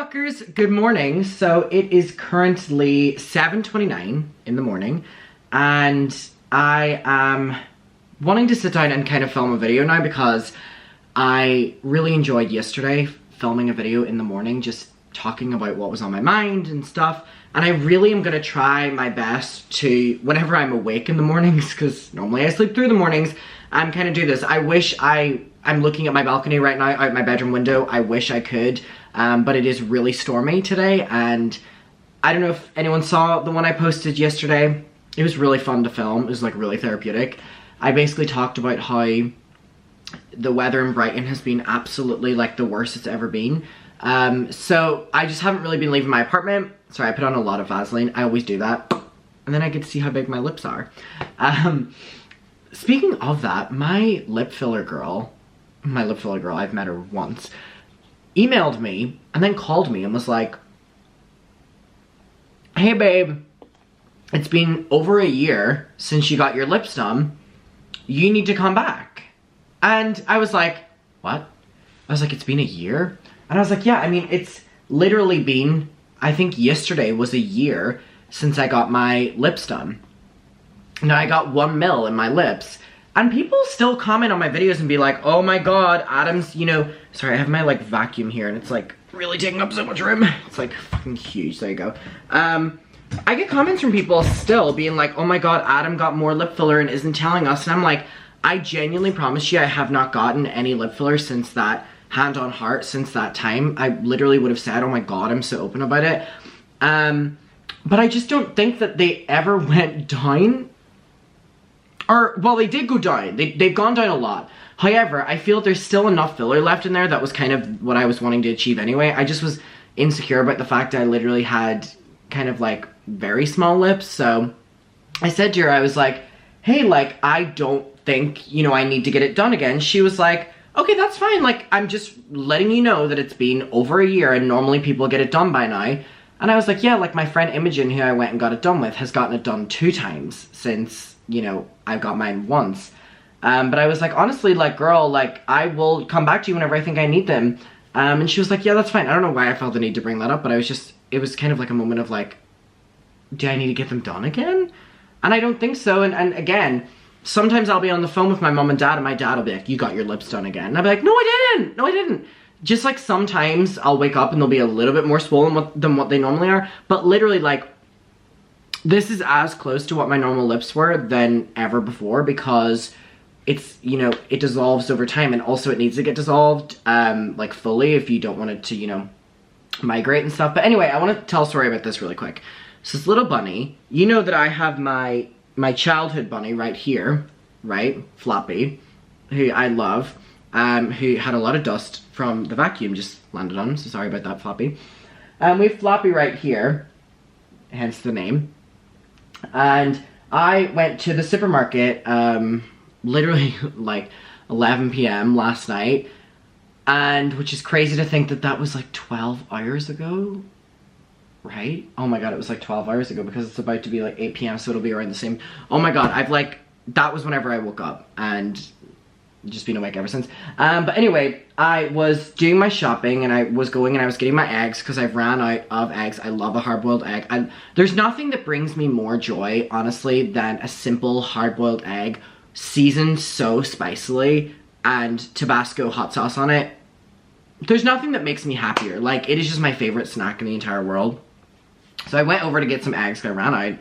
rockers, good morning. So it is currently 7:29 in the morning and I am wanting to sit down and kind of film a video now because I really enjoyed yesterday filming a video in the morning, just talking about what was on my mind and stuff. And I really am going to try my best to, whenever I'm awake in the mornings, because normally I sleep through the mornings, I'm kind of do this. I wish I'm looking at my balcony right now, out my bedroom window. I wish I could, but it is really stormy today, and I don't know if anyone saw the one I posted yesterday. It was really fun to film. It was like really therapeutic. I basically talked about how the weather in Brighton has been absolutely like the worst it's ever been. So I just haven't really been leaving my apartment. Sorry, I put on a lot of Vaseline. I always do that. And then I get to see how big my lips are. Speaking of that, my lip filler girl, I've met her once, emailed me and then called me and was like, hey babe, it's been over a year since you got your lips done. You need to come back. And I was like, what? I was like, it's been a year? And I was like, yeah, I mean, it's literally been, I think yesterday was a year since I got my lips done. Now I got 1 mil in my lips, and people still comment on my videos and be like, oh my god, Adam's, you know, sorry, I have my like vacuum here and it's like really taking up so much room. It's like fucking huge, there you go. I get comments from people still being like, oh my god, Adam got more lip filler and isn't telling us. And I'm like, I genuinely promise you I have not gotten any lip filler since that, hand on heart, since that time. I literally would have said, oh my god, I'm so open about it. But I just don't think that they ever went down. Or, well, they did go down. They've gone down a lot. However, I feel there's still enough filler left in there. That was kind of what I was wanting to achieve anyway. I just was insecure about the fact that I literally had kind of like very small lips. So I said to her, I was like, hey, like, I don't think, you know, I need to get it done again. She was like, okay, that's fine. Like, I'm just letting you know that it's been over a year and normally people get it done by now. And I was like, yeah, like my friend Imogen, who I went and got it done with, has gotten it done 2 times since, you know, I got mine once. But I was like, honestly, like, girl, like, I will come back to you whenever I think I need them. And she was like, yeah, that's fine. I don't know why I felt the need to bring that up, but I was just, it was kind of like a moment of like, do I need to get them done again? And I don't think so. And again, sometimes I'll be on the phone with my mom and dad, and my dad will be like, you got your lips done again. And I'll be like, no, I didn't. No, I didn't. Just like sometimes I'll wake up and they'll be a little bit more swollen than what they normally are. But literally, like, this is as close to what my normal lips were than ever before, because it's, you know, it dissolves over time, and also it needs to get dissolved, like, fully if you don't want it to, you know, migrate and stuff. But anyway, I want to tell a story about this really quick. So this little bunny, you know that I have my childhood bunny right here, right? Floppy, who I love, who had a lot of dust from the vacuum just landed on him, so sorry about that, Floppy. We have Floppy right here, hence the name. And I went to the supermarket, literally like 11 p.m. last night, and which is crazy to think that that was like 12 hours ago, right? Oh my god, it was like 12 hours ago, because it's about to be like 8 p.m. so it'll be around the same. Oh my god, I've like, that was whenever I woke up, and just been awake ever since. But anyway, I was doing my shopping, and I was going and I was getting my eggs because I've ran out of eggs. I love a hard-boiled egg. And there's nothing that brings me more joy, honestly, than a simple hard-boiled egg seasoned so spicily and Tabasco hot sauce on it. There's nothing that makes me happier. Like, it is just my favorite snack in the entire world. So I went over to get some eggs because I ran out.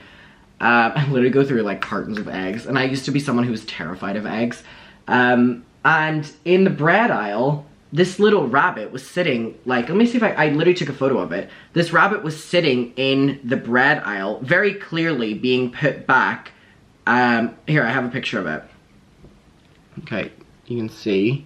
I literally go through like cartons of eggs, and I used to be someone who was terrified of eggs. And in the bread aisle, this little rabbit was sitting, like, let me see if I literally took a photo of it. This rabbit was sitting in the bread aisle, very clearly being put back. Here, I have a picture of it. Okay, you can see.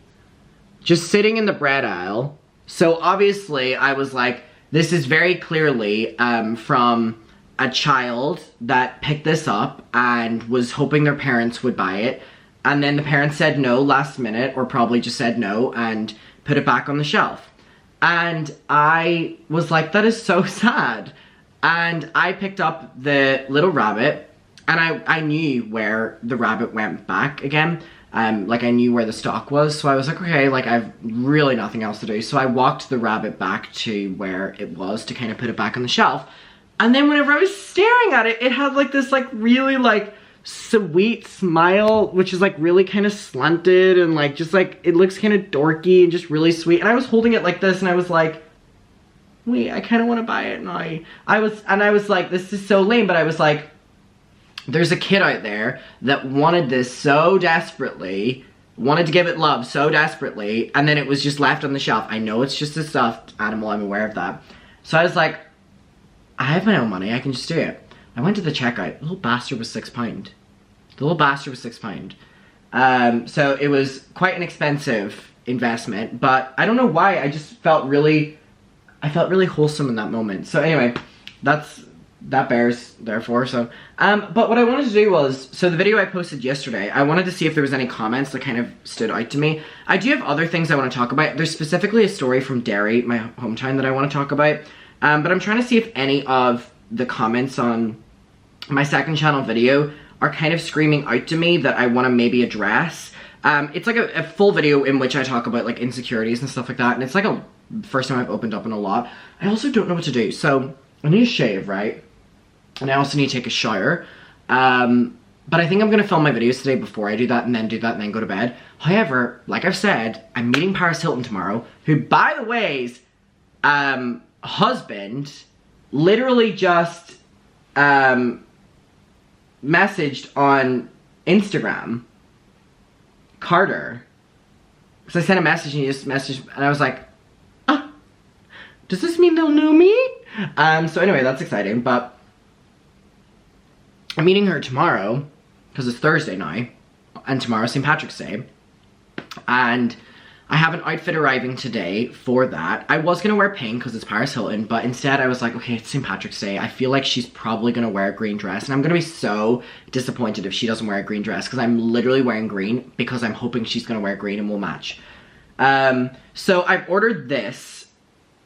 Just sitting in the bread aisle. So obviously, I was like, this is very clearly from a child that picked this up and was hoping their parents would buy it. And then the parents said no last minute, or probably just said no, and put it back on the shelf. And I was like, that is so sad. And I picked up the little rabbit, and I knew where the rabbit went back again. Like I knew where the stock was, so I was like, okay, like I've really nothing else to do. So I walked the rabbit back to where it was to kind of put it back on the shelf. And then whenever I was staring at it, it had like this like really like sweet smile, which is like really kind of slanted and like just like it looks kind of dorky and just really sweet. And I was holding it like this and I was like, wait, I kind of want to buy it now. I was like, this is so lame, but I was like, there's a kid out there that wanted this so desperately, wanted to give it love so desperately, and then it was just left on the shelf. I know it's just a stuffed animal, I'm aware of that. So I was like, I have my own money, I can just do it. I went to the checkout, the little bastard was £6. The little bastard was £6. So it was quite an expensive investment, but I don't know why, I just felt really, wholesome in that moment. So anyway, that bears therefore. So but what I wanted to do was, so the video I posted yesterday, I wanted to see if there was any comments that kind of stood out to me. I do have other things I want to talk about. There's specifically a story from Derry, my hometown, that I want to talk about, but I'm trying to see if any of the comments on my second channel video are kind of screaming out to me that I want to maybe address. It's like a full video in which I talk about like insecurities and stuff like that, and it's like a first time I've opened up in a lot. I also don't know what to do, so I need to shave, right? And I also need to take a shower. But I think I'm gonna film my videos today before I do that, and then do that, and then go to bed. However, like I've said, I'm meeting Paris Hilton tomorrow, who, by the way's husband literally just messaged on Instagram Carter, because I sent a message and he just messaged, and I was like, ah, does this mean they'll know me? So anyway, that's exciting. But I'm meeting her tomorrow, because it's Thursday now, and tomorrow's St. Patrick's Day, and I have an outfit arriving today for that. I was gonna wear pink because it's Paris Hilton, but instead I was like, okay, it's St. Patrick's Day. I feel like she's probably gonna wear a green dress, and I'm gonna be so disappointed if she doesn't wear a green dress, because I'm literally wearing green because I'm hoping she's gonna wear green and we'll match. So I've ordered this,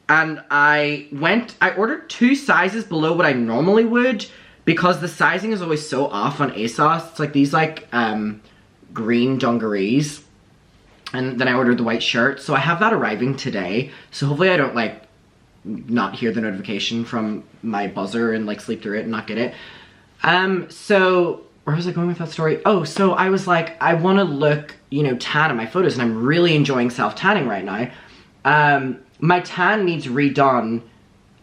and I ordered 2 sizes below what I normally would, because the sizing is always so off on ASOS. It's like these like green dungarees. And then I ordered the white shirt. So I have that arriving today. So hopefully I don't like not hear the notification from my buzzer and like sleep through it and not get it. So where was I going with that story? Oh, so I was like, I want to look, you know, tan in my photos, and I'm really enjoying self-tanning right now. My tan needs redone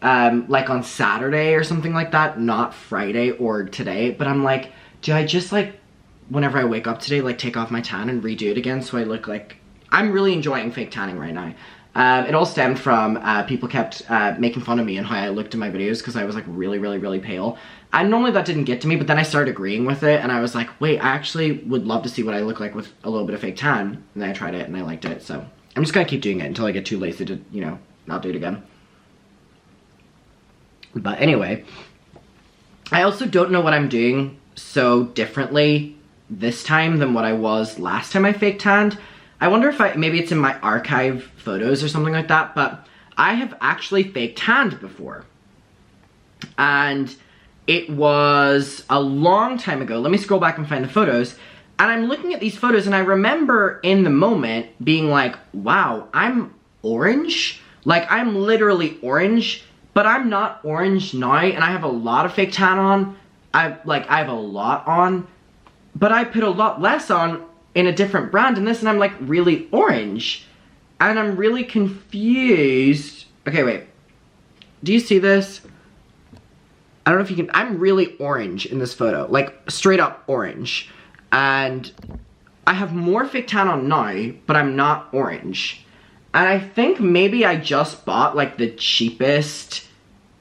like on Saturday or something like that, not Friday or today. But I'm like, do I just like, whenever I wake up today, like take off my tan and redo it again so I look like, I'm really enjoying fake tanning right now. It all stemmed from people kept making fun of me and how I looked in my videos because I was like really pale. And normally that didn't get to me, but then I started agreeing with it, and I was like, wait, I actually would love to see what I look like with a little bit of fake tan. And then I tried it and I liked it, so I'm just gonna keep doing it until I get too lazy to, you know, not do it again. But anyway, I also don't know what I'm doing so differently this time than what I was last time I fake tanned. I wonder if maybe it's in my archive photos or something like that, but I have actually fake tanned before. And it was a long time ago. Let me scroll back and find the photos. And I'm looking at these photos and I remember in the moment being like, wow, I'm orange. Like I'm literally orange, but I'm not orange now, and I have a lot of fake tan on. I have a lot on, but I put a lot less on in a different brand in this, and I'm like really orange. And I'm really confused. Okay, wait. Do you see this? I don't know if you can, I'm really orange in this photo, like straight up orange. And I have more fake tan on now, but I'm not orange. And I think maybe I just bought like the cheapest,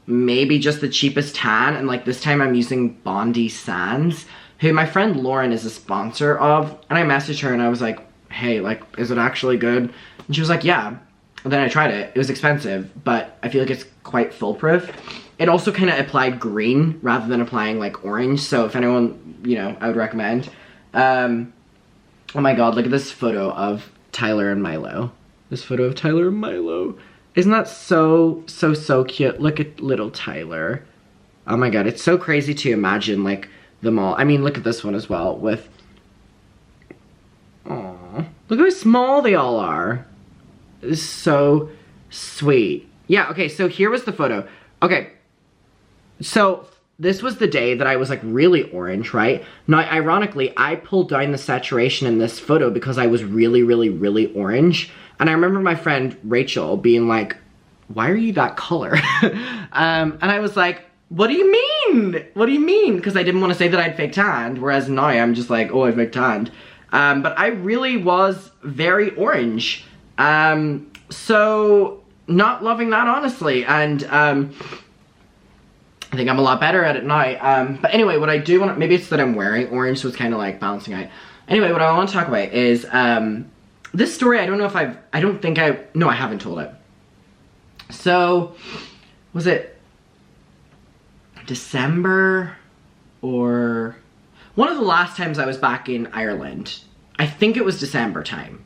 maybe just the cheapest tan, and like this time I'm using Bondi Sands, who my friend Lauren is a sponsor of, and I messaged her and I was like, hey, like, is it actually good? And she was like, yeah. And then I tried it. It was expensive, but I feel like it's quite foolproof. It also kind of applied green rather than applying like orange, so if anyone, you know, I would recommend. Oh my god, look at this photo of Tyler and Milo. This photo of Tyler and Milo. Isn't that so cute? Look at little Tyler. Oh my god, it's so crazy to imagine like them all. I mean, look at this one as well with, oh, Look how small they all are. This is so sweet. Yeah, okay, so here was the photo. Okay, so this was the day that I was like really orange, right? Now, ironically, I pulled down the saturation in this photo because I was really, really, really orange. And I remember my friend Rachel being like, why are you that color? And I was like, what do you mean? What do you mean? Because I didn't want to say that I'd fake tanned, whereas now I'm just like, oh, I fake tanned. But I really was very orange. So not loving that, honestly. And I think I'm a lot better at it now. But anyway, what I do want to, maybe it's that I'm wearing orange, so it's kind of like balancing out. Anyway, what I want to talk about is this story. I don't know if no, I haven't told it. So, was it December or one of the last times I was back in Ireland? I think it was December time.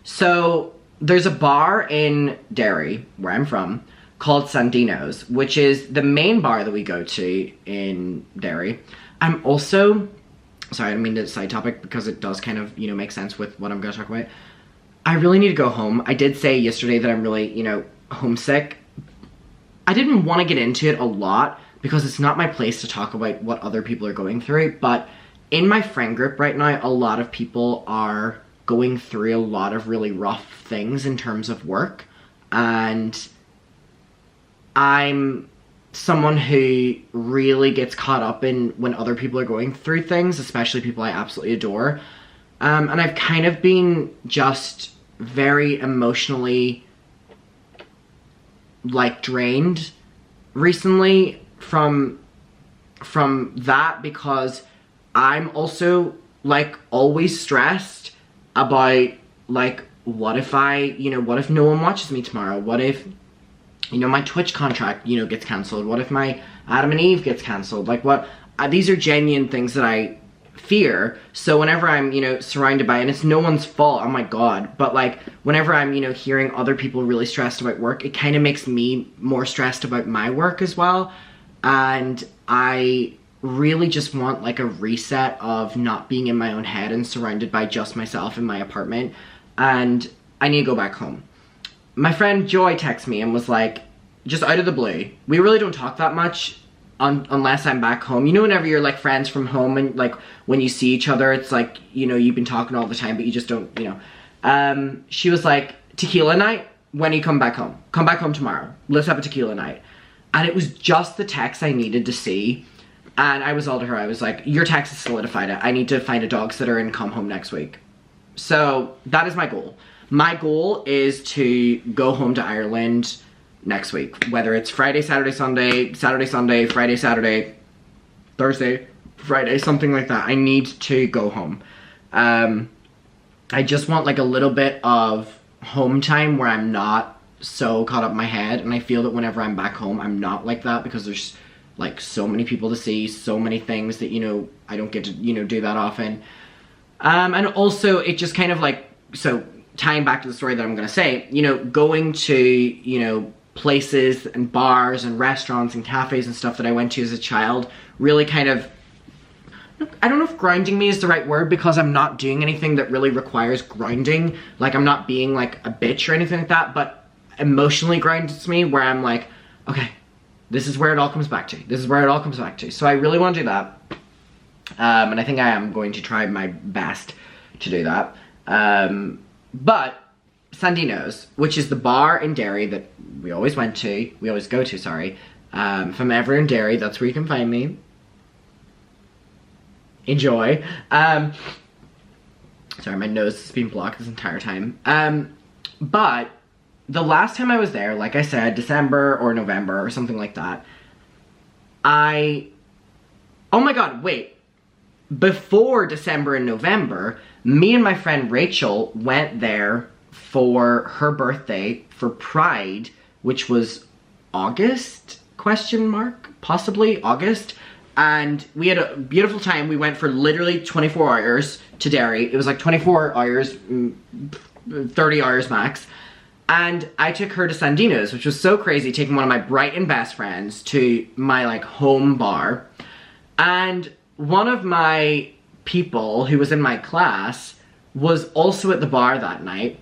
So, there's a bar in Derry, where I'm from, called Sandino's, which is the main bar that we go to in Derry. I'm also, sorry, I don't mean to side topic because it does kind of, make sense with what I'm going to talk about. I really need to go home. I did say yesterday that I'm really, homesick. I didn't want to get into it a lot because it's not my place to talk about what other people are going through, but in my friend group right now, a lot of people are going through a lot of really rough things in terms of work, and I'm someone who really gets caught up in when other people are going through things, especially people I absolutely adore. And I've kind of been just very emotionally drained recently from that, because I'm also always stressed about what if what if no one watches me tomorrow? What if my Twitch contract gets cancelled? What if my Adam and Eve gets cancelled? These are genuine things that I fear. So whenever I'm surrounded by, and it's no one's fault, oh my god, but whenever I'm hearing other people really stressed about work, it kind of makes me more stressed about my work as well. And I really just want a reset of not being in my own head and surrounded by just myself in my apartment, and I need to go back home. My friend Joy texted me and was like, just out of the blue, we really don't talk that much unless I'm back home. Whenever you're friends from home and when you see each other, it's you've been talking all the time, but you just don't, she was like, tequila night, when you come back home? Come back home tomorrow. Let's have a tequila night. And it was just the text I needed to see. And I was all to her, I was like, your text has solidified it. I need to find a dog sitter and come home next week. So that is my goal. My goal is to go home to Ireland next week, whether it's Friday, Saturday, Sunday, Saturday, Sunday, Friday, Saturday, Thursday, Friday, something like that. I need to go home. I just want a little bit of home time where I'm not so caught up in my head, and I feel that whenever I'm back home, I'm not like that because there's so many people to see, so many things that I don't get to do that often. And also it just kind of so tying back to the story that I'm gonna say, going to places and bars and restaurants and cafes and stuff that I went to as a child really kind of, I don't know if grounding me is the right word, because I'm not doing anything that really requires grounding. I'm not being a bitch or anything like that, but emotionally grounds me, where I'm okay, this is where it all comes back to. This is where it all comes back to. So I really want to do that. And I think I am going to try my best to do that. But Sandino's, which is the bar in Derry that we always go to, sorry. If I'm ever in Derry, that's where you can find me. Enjoy. Sorry, my nose has been blocked this entire time. But the last time I was there, like I said, December or November or something like that, oh my god, wait. Before December and November, me and my friend Rachel went there for her birthday for Pride, which was August, ? Possibly August. And we had a beautiful time. We went for literally 24 hours to Derry. It was 24 hours, 30 hours max. And I took her to Sandino's, which was so crazy, taking one of my Brighton best friends to my home bar. And one of my people who was in my class was also at the bar that night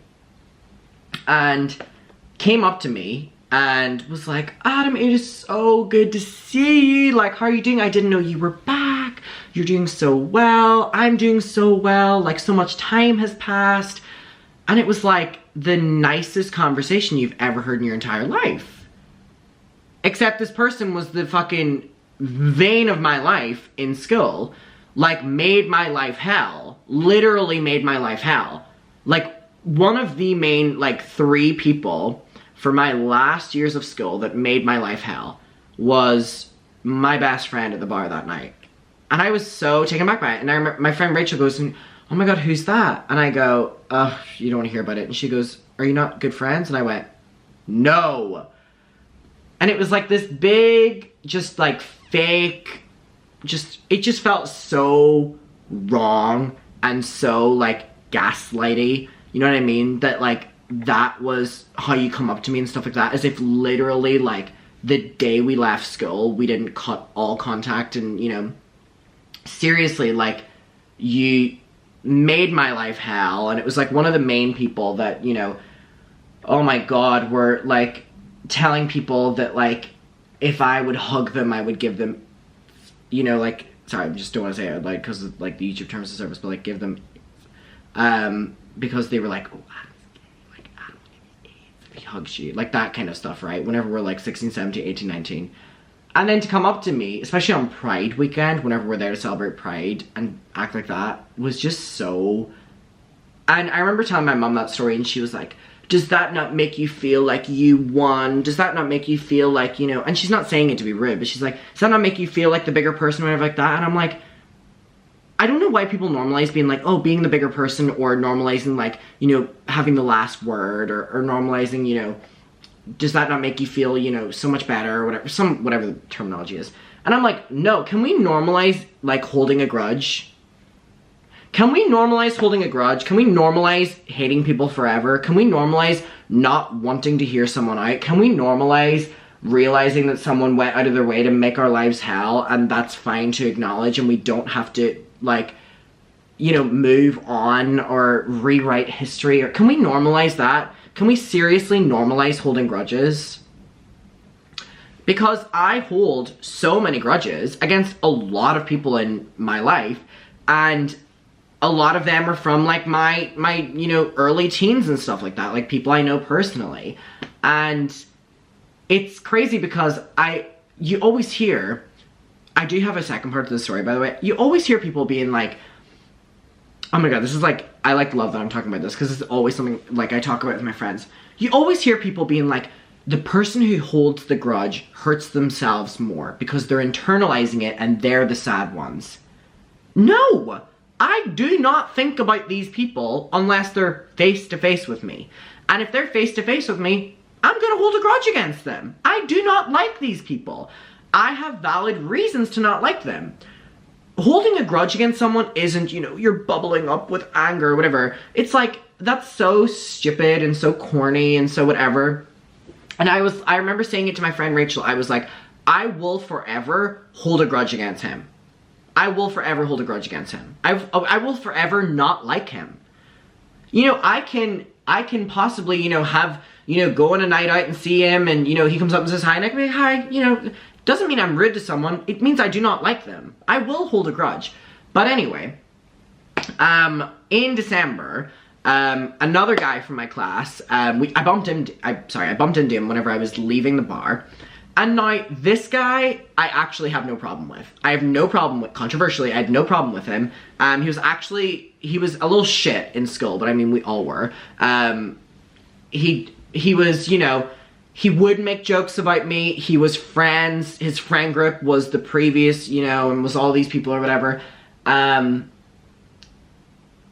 and came up to me and was like, Adam, it is so good to see you. Like, how are you doing? I didn't know you were back. You're doing so well. I'm doing so well. Like, so much time has passed. And it was like the nicest conversation you've ever heard in your entire life. Except this person was the fucking vein of my life in school. Like, made my life hell. Literally made my life hell. Like, one of the main, like, 3 people for my last years of school that made my life hell was my best friend at the bar that night. And I was so taken back by it. And I remember my friend Rachel goes, oh my god, who's that? And I go, ugh, you don't want to hear about it. And she goes, are you not good friends? And I went, no. And it was like this big, just like fake, it just felt so wrong and so like gaslighty. You know what I mean? That like, that was how you come up to me and stuff like that. As if literally like the day we left school, we didn't cut all contact and, you know, seriously, like, you made my life hell. And it was like one of the main people that, you know, oh my god, were like telling people that like if I would hug them, I would give them, you know, like, sorry, I just don't want to say it, like, because of like the YouTube terms of service, but like give them, because they were like, oh, Adam's gay, like, Adam will give you AIDS if he hugs you, like that kind of stuff, right? Whenever we're like 16, 17, 18, 19. And then to come up to me, especially on Pride weekend, whenever we're there to celebrate Pride, and act like that, was just so... And I remember telling my mom that story, and she was like, does that not make you feel like you won? Does that not make you feel like, you know... And she's not saying it to be rude, but she's like, does that not make you feel like the bigger person or whatever like that? And I'm like, I don't know why people normalize being like, oh, being the bigger person, or normalizing like, you know, having the last word, or normalizing, you know... Does that not make you feel, you know, so much better or whatever, whatever the terminology is. And I'm like, no, can we normalize, like, holding a grudge? Can we normalize holding a grudge? Can we normalize hating people forever? Can we normalize not wanting to hear someone out? Can we normalize realizing that someone went out of their way to make our lives hell, and that's fine to acknowledge, and we don't have to, like, you know, move on or rewrite history? Or can we normalize that? Can we seriously normalize holding grudges? Because I hold so many grudges against a lot of people in my life, and a lot of them are from like my you know, early teens and stuff like that, like people I know personally. And it's crazy because you always hear, I do have a second part to the story, by the way, you always hear people being like, oh my god, this is like, I like love that I'm talking about this, because it's always something like I talk about with my friends. You always hear people being like, the person who holds the grudge hurts themselves more because they're internalizing it and they're the sad ones. No! I do not think about these people unless they're face to face with me. And if they're face to face with me, I'm gonna hold a grudge against them. I do not like these people. I have valid reasons to not like them. Holding a grudge against someone isn't, you know, you're bubbling up with anger or whatever. It's like, that's so stupid and so corny and so whatever. And I remember saying it to my friend Rachel. I was like, I will forever hold a grudge against him. I will forever hold a grudge against him. I will forever not like him. You know, I can possibly, you know, have, you know, go on a night out and see him, and, you know, he comes up and says hi, and I can be like, hi, you know, doesn't mean I'm rude to someone. It means I do not like them. I will hold a grudge. But anyway, in December, another guy from my class, I bumped into him whenever I was leaving the bar. And now, this guy, I actually have no problem with. I have no problem with, controversially, I had no problem with him. He was a little shit in school, but I mean, we all were. He was, you know, he would make jokes about me. He was friends. His friend group was the previous, you know, and was all these people or whatever. I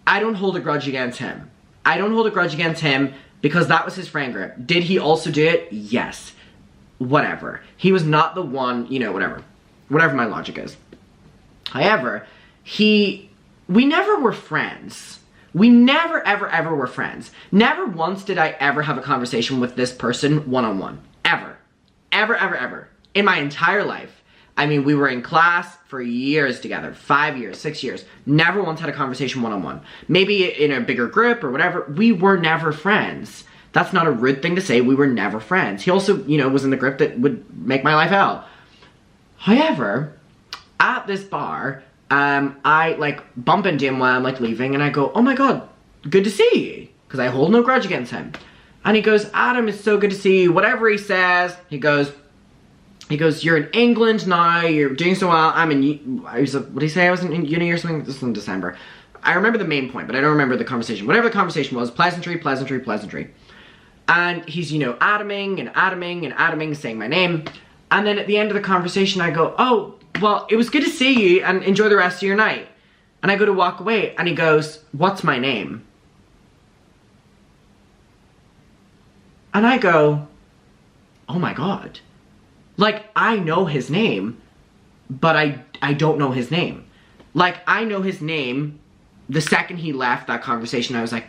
don't hold a grudge against him. I don't hold a grudge against him because that was his friend group. Did he also do it? Yes. Whatever. He was not the one, you know, whatever. Whatever my logic is. However, we never were friends. We never, ever, ever were friends. Never once did I ever have a conversation with this person one-on-one. Ever. Ever, ever, ever. In my entire life. I mean, we were in class for years together, 5 years, 6 years. Never once had a conversation one-on-one. Maybe in a bigger group or whatever. We were never friends. That's not a rude thing to say. We were never friends. He also, you know, was in the group that would make my life hell. However, at this bar, I like bump into him while I'm like leaving, and I go, oh my god, good to see you. Because I hold no grudge against him. And he goes, Adam, it's so good to see you. Whatever he says, he goes, you're in England now, you're doing so well. I'm in, what did he say? I was in uni or something? This was in December. I remember the main point, but I don't remember the conversation. Whatever the conversation was, pleasantry, pleasantry, pleasantry. And he's, you know, Adaming, saying my name. And then at the end of the conversation, I go, oh, well, it was good to see you and enjoy the rest of your night. And I go to walk away, and he goes, what's my name? And I go, oh my god. Like, I know his name, but I don't know his name. Like, I know his name. The second he left that conversation, I was like,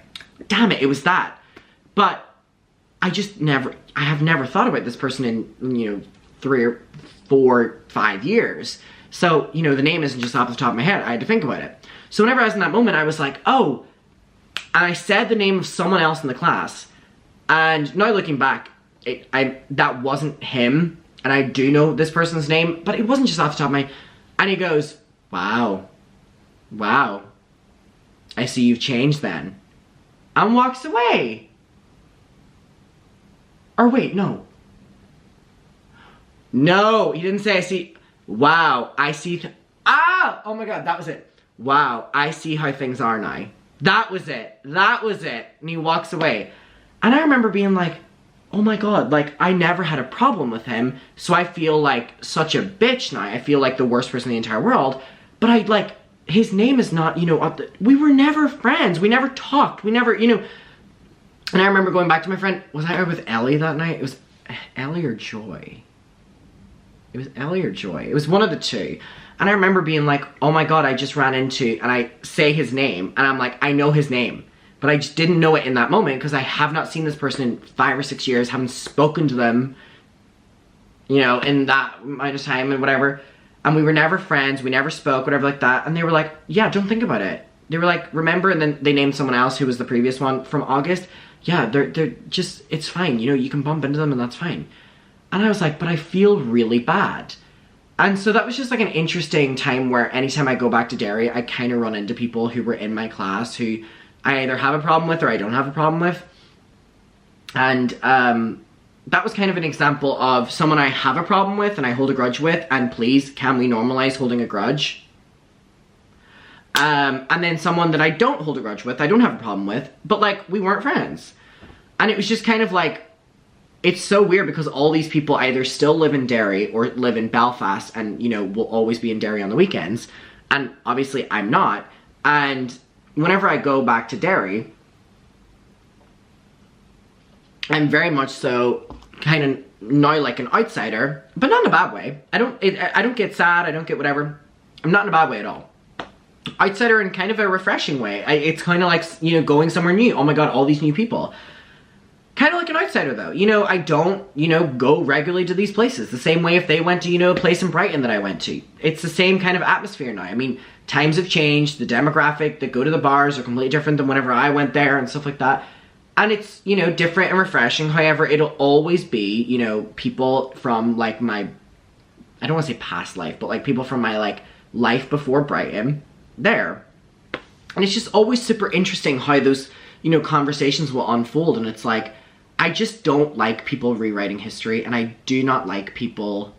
damn it, it was that. But I have never thought about this person in, you know, 3 or 4, 5 years. So, you know, the name isn't just off the top of my head. I had to think about it. So whenever I was in that moment, I was like, oh, and I said the name of someone else in the class. And now looking back, that wasn't him. And I do know this person's name, but it wasn't just off the top of my... And he goes, wow, I see you've changed then. And walks away. Or wait, no. No, he didn't say I see... Wow, I see... Oh my god, that was it. Wow, I see how things are now. That was it. And he walks away. And I remember being like, oh my god, like, I never had a problem with him, so I feel like such a bitch now. I feel like the worst person in the entire world. But his name is not, you know, we were never friends. We never talked. We never, you know. And I remember going back to my friend, was I out with Ellie that night? It was Ellie or Joy. It was Ellie or Joy. It was one of the two. And I remember being like, oh my god, I just ran into, and I say his name, and I'm like, I know his name. But I just didn't know it in that moment because I have not seen this person in 5 or 6 years, haven't spoken to them, you know, in that amount of time and whatever. And we were never friends, we never spoke, whatever like that. And they were like, yeah, don't think about it. They were like, remember? And then they named someone else who was the previous one from August. Yeah, they're just, it's fine. You know, you can bump into them and that's fine. And I was like, but I feel really bad. And so that was just like an interesting time where anytime I go back to Derry, I kind of run into people who were in my class who I either have a problem with or I don't have a problem with. And that was kind of an example of someone I have a problem with and I hold a grudge with, and please, can we normalize holding a grudge? And then someone that I don't hold a grudge with, I don't have a problem with, but like, we weren't friends. And it was just kind of like, it's so weird because all these people either still live in Derry or live in Belfast and, you know, will always be in Derry on the weekends. And obviously I'm not. And whenever I go back to Derry, I'm very much so kind of now like an outsider, but not in a bad way. I don't get sad, I don't get whatever. I'm not in a bad way at all. Outsider in kind of a refreshing way. It's kind of like, you know, going somewhere new. Oh my god, all these new people. Kind of like an outsider though. You know, I don't, you know, go regularly to these places. The same way if they went to, you know, a place in Brighton that I went to. It's the same kind of atmosphere now. I mean, times have changed. The demographic that go to the bars are completely different than whenever I went there and stuff like that. And it's, you know, different and refreshing. However, it'll always be, you know, people from like my, I don't want to say past life, but like people from my like life before Brighton there. And it's just always super interesting how those, you know, conversations will unfold. And it's like, I just don't like people rewriting history, and I do not like people,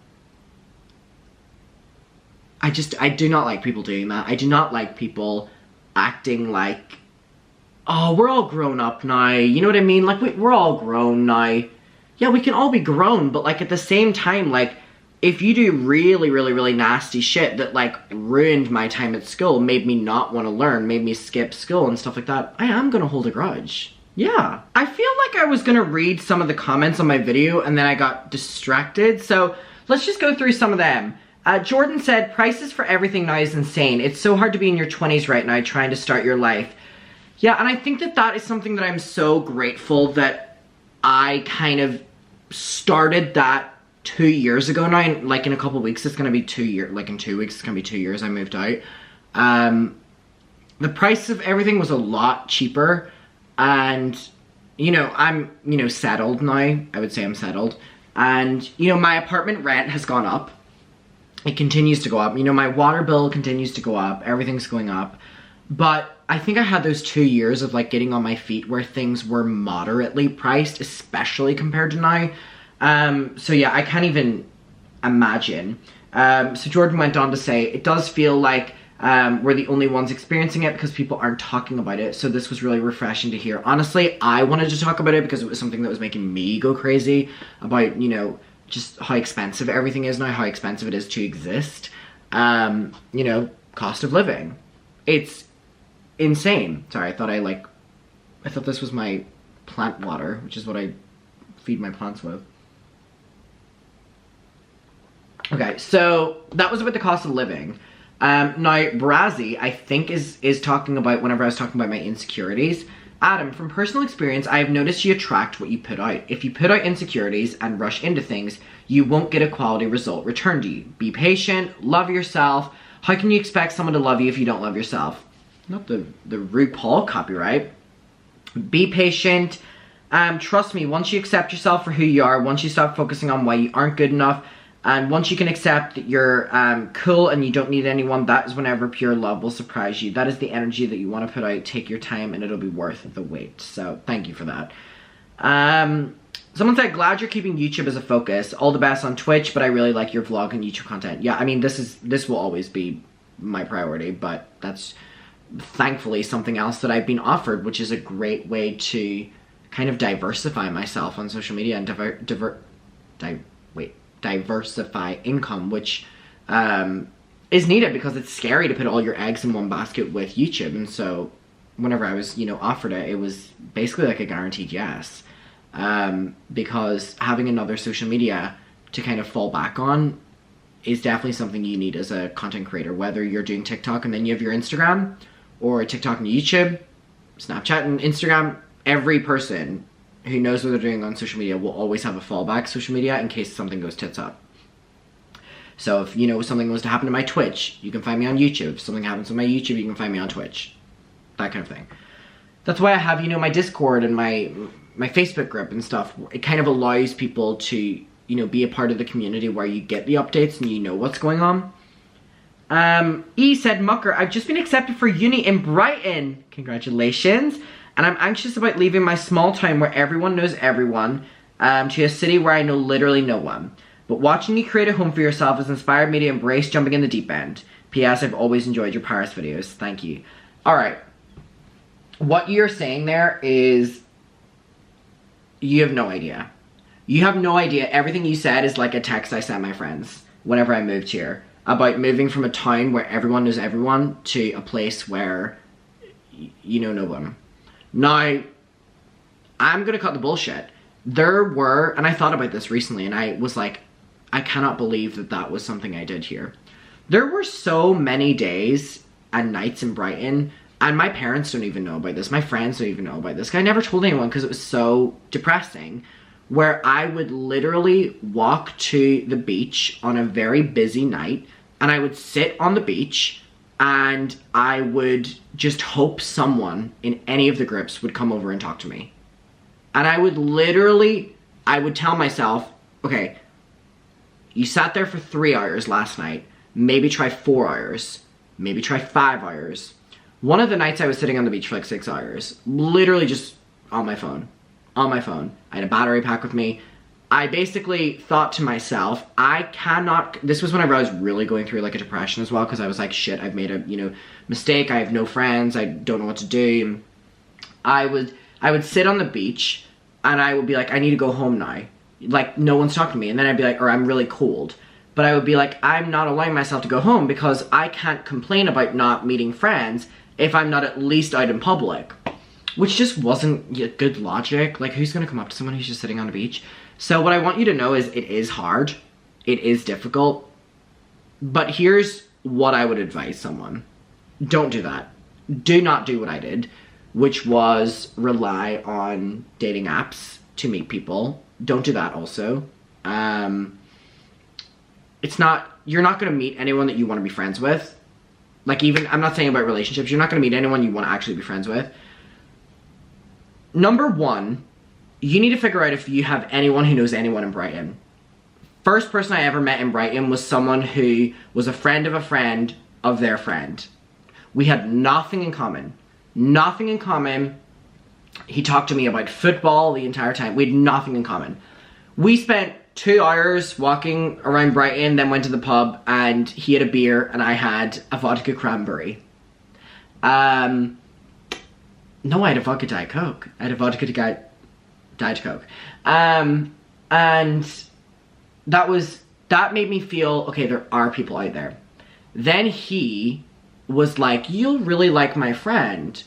I do not like people doing that. I do not like people acting like, oh, we're all grown up now, you know what I mean? Like, we're all grown now. Yeah, we can all be grown, but like at the same time, like, if you do really, really, really nasty shit that like ruined my time at school, made me not want to learn, made me skip school and stuff like that, I am gonna hold a grudge. Yeah. I feel like I was gonna read some of the comments on my video and then I got distracted, so let's just go through some of them. Jordan said, prices for everything now is insane. It's so hard to be in your 20s right now trying to start your life. Yeah, and I think that that is something that I'm so grateful that I kind of started that 2 years ago now. Like in a couple of weeks, it's gonna be 2 years. Like in 2 weeks, it's gonna be 2 years I moved out. The price of everything was a lot cheaper, and you know, I'm, you know, settled now. I would say I'm settled. And, you know, my apartment rent has gone up. It continues to go up. You know, my water bill continues to go up. Everything's going up. But I think I had those 2 years of, like, getting on my feet where things were moderately priced, especially compared to now. So, yeah, I can't even imagine. So Jordan went on to say, it does feel like we're the only ones experiencing it because people aren't talking about it. So this was really refreshing to hear. Honestly, I wanted to talk about it because it was something that was making me go crazy about, you know, just how expensive everything is now, how expensive it is to exist. You know, cost of living. It's insane. Sorry, I thought this was my plant water, which is what I feed my plants with. Okay, so that was about the cost of living. Now, Brazzy, I think, is talking about, whenever I was talking about my insecurities, Adam, from personal experience, I have noticed you attract what you put out. If you put out insecurities and rush into things, you won't get a quality result returned to you. Be patient, love yourself. How can you expect someone to love you if you don't love yourself? Not the RuPaul copyright. Be patient. Trust me, once you accept yourself for who you are, once you stop focusing on why you aren't good enough, and once you can accept that you're cool and you don't need anyone, that is whenever pure love will surprise you. That is the energy that you want to put out. Take your time and it'll be worth the wait. So thank you for that. Someone said, glad you're keeping YouTube as a focus. All the best on Twitch, but I really like your vlog and YouTube content. Yeah, I mean, this will always be my priority, but that's thankfully something else that I've been offered, which is a great way to kind of diversify myself on social media and diversify income, which is needed because it's scary to put all your eggs in one basket with YouTube. And so whenever I was, you know, offered it, it was basically like a guaranteed yes, because having another social media to kind of fall back on is definitely something you need as a content creator, whether you're doing TikTok and then you have your Instagram, or TikTok and YouTube, Snapchat and Instagram. Every person who knows what they're doing on social media will always have a fallback social media in case something goes tits up. So if, you know, something was to happen to my Twitch, you can find me on YouTube. If something happens to my YouTube, you can find me on Twitch. That kind of thing. That's why I have, you know, my Discord and my Facebook group and stuff. It kind of allows people to, you know, be a part of the community where you get the updates and you know what's going on. E said, Mucker, I've just been accepted for uni in Brighton. Congratulations. And I'm anxious about leaving my small town where everyone knows everyone, to a city where I know literally no one. But watching you create a home for yourself has inspired me to embrace jumping in the deep end. P.S. I've always enjoyed your Paris videos. Thank you. Alright. What you're saying there is, you have no idea. You have no idea. Everything you said is like a text I sent my friends whenever I moved here. About moving from a town where everyone knows everyone to a place where you know no one. Now, I'm gonna cut the bullshit. There were, and I thought about this recently, and I was like, I cannot believe that that was something I did here. There were so many days and nights in Brighton, and my parents don't even know about this, my friends don't even know about this, 'cause I never told anyone because it was so depressing, where I would literally walk to the beach on a very busy night, and I would sit on the beach, and I would just hope someone in any of the groups would come over and talk to me. And I would literally, I would tell myself, okay, you sat there for 3 hours last night, maybe try 4 hours, maybe try 5 hours. One of the nights I was sitting on the beach for like 6 hours, literally just on my phone. On my phone. I had a battery pack with me. I basically thought to myself, I cannot, this was whenever I was really going through like a depression as well, because I was like, shit, I've made a, you know, mistake, I have no friends, I don't know what to do. I would sit on the beach, and I would be like, I need to go home now. Like, no one's talking to me, and then I'd be like, or I'm really cold. But I would be like, I'm not allowing myself to go home, because I can't complain about not meeting friends if I'm not at least out in public. Which just wasn't good logic. Like, who's gonna come up to someone who's just sitting on the beach? So what I want you to know is it is hard. It is difficult. But here's what I would advise someone. Don't do that. Do not do what I did, which was rely on dating apps to meet people. Don't do that also. you're not gonna meet anyone that you want to be friends with. Like, even, I'm not saying about relationships, you're not gonna meet anyone you want to actually be friends with. Number one, you need to figure out if you have anyone who knows anyone in Brighton. First person I ever met in Brighton was someone who was a friend of their friend. We had nothing in common. Nothing in common. He talked to me about football the entire time. We had nothing in common. We spent 2 hours walking around Brighton, then went to the pub, and he had a beer, and I had a vodka cranberry. No, I had a vodka Diet Coke. I had a vodka Diet Coke. And that made me feel, okay, there are people out there. Then he was like, you'll really like my friend.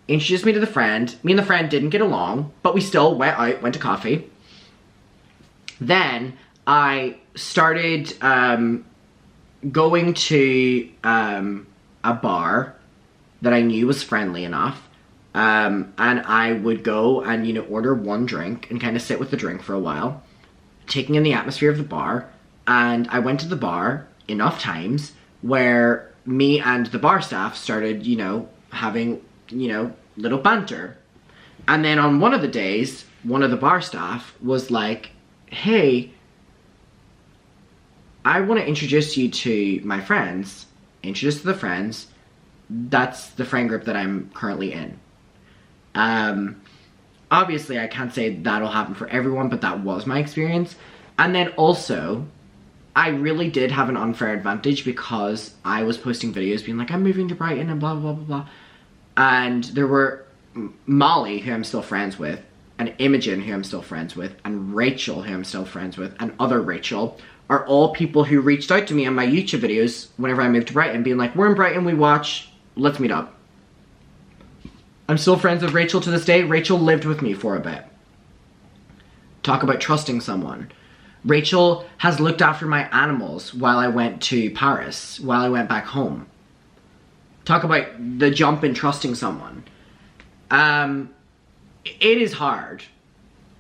Introduced me to the friend. Me and the friend didn't get along, but we still went out, went to coffee. Then I started going to a bar that I knew was friendly enough. And I would go and, you know, order one drink and kind of sit with the drink for a while, taking in the atmosphere of the bar. And I went to the bar enough times where me and the bar staff started, you know, having, you know, little banter. And then on one of the days, one of the bar staff was like, hey, I want to introduce you to my friends. Introduce to the friends. That's the friend group that I'm currently in. Obviously I can't say that'll happen for everyone, but that was my experience. And then also, I really did have an unfair advantage because I was posting videos being like, I'm moving to Brighton and blah, blah, blah, blah. And there were Molly, who I'm still friends with, and Imogen, who I'm still friends with, and Rachel, who I'm still friends with, and other Rachel, are all people who reached out to me on my YouTube videos whenever I moved to Brighton, being like, we're in Brighton, we watch, let's meet up. I'm still friends with Rachel to this day. Rachel lived with me for a bit. Talk about trusting someone. Rachel has looked after my animals while I went to Paris, while I went back home. Talk about the jump in trusting someone. It is hard.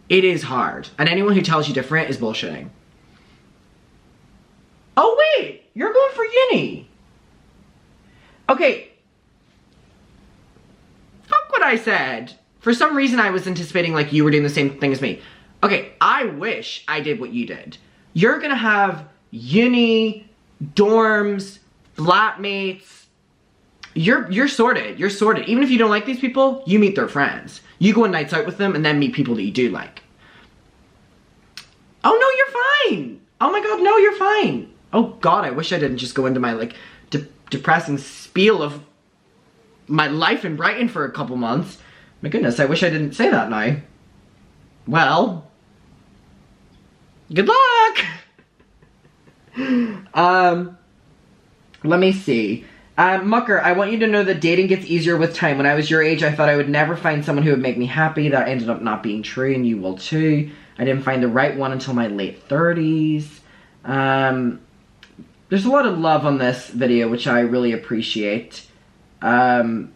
It is hard. And anyone who tells you different is bullshitting. Oh wait, you're going for uni. Okay. Fuck what I said. For some reason I was anticipating like you were doing the same thing as me. Okay, I wish I did what you did. You're gonna have uni, dorms, flatmates. You're sorted. You're sorted. Even if you don't like these people, you meet their friends. You go on nights out with them and then meet people that you do like. Oh no, you're fine. Oh my god, no, you're fine. Oh god, I wish I didn't just go into my like depressing spiel of my life in Brighton for a couple months. My goodness, I wish I didn't say that now. Well, good luck! Let me see. Mucker, I want you to know that dating gets easier with time. When I was your age, I thought I would never find someone who would make me happy. That ended up not being true, and you will too. I didn't find the right one until my late 30s. There's a lot of love on this video, which I really appreciate. People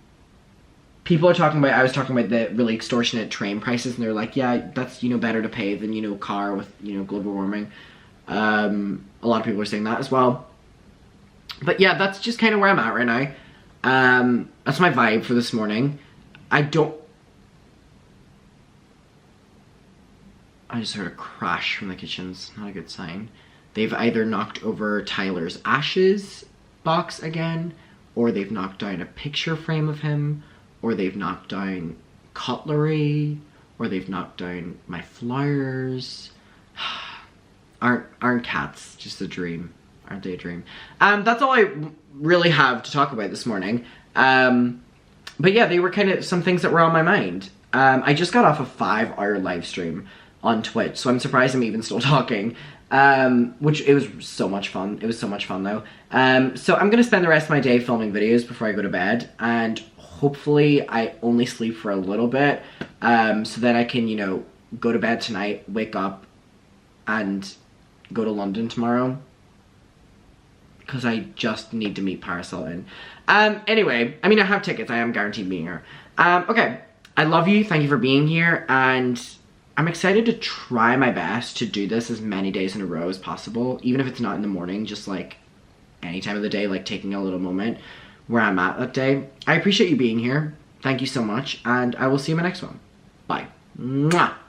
are talking about, I was talking about the really extortionate train prices, and they're like, yeah, that's, you know, better to pay than, you know, car with, you know, global warming. A lot of people are saying that as well. But yeah, that's just kind of where I'm at right now. That's my vibe for this morning. I just heard a crash from the kitchen. It's not a good sign. They've either knocked over Tyler's ashes box again, or they've knocked down a picture frame of him, or they've knocked down cutlery, or they've knocked down my flowers. Aren't cats just a dream? Aren't they a dream? That's all I really have to talk about this morning. But yeah, they were kind of some things that were on my mind. I just got off a 5-hour live stream on Twitch, so I'm surprised I'm even still talking. Which, it was so much fun. It was so much fun though. So I'm gonna spend the rest of my day filming videos before I go to bed, and hopefully I only sleep for a little bit, so that I can, you know, go to bed tonight, wake up, and go to London tomorrow. Because I just need to meet Paris Hilton. Anyway, I mean, I have tickets. I am guaranteed being here. Okay, I love you. Thank you for being here, and I'm excited to try my best to do this as many days in a row as possible, even if it's not in the morning, just like any time of the day, like taking a little moment where I'm at that day. I appreciate you being here. Thank you so much, and I will see you in my next one. Bye. Mwah.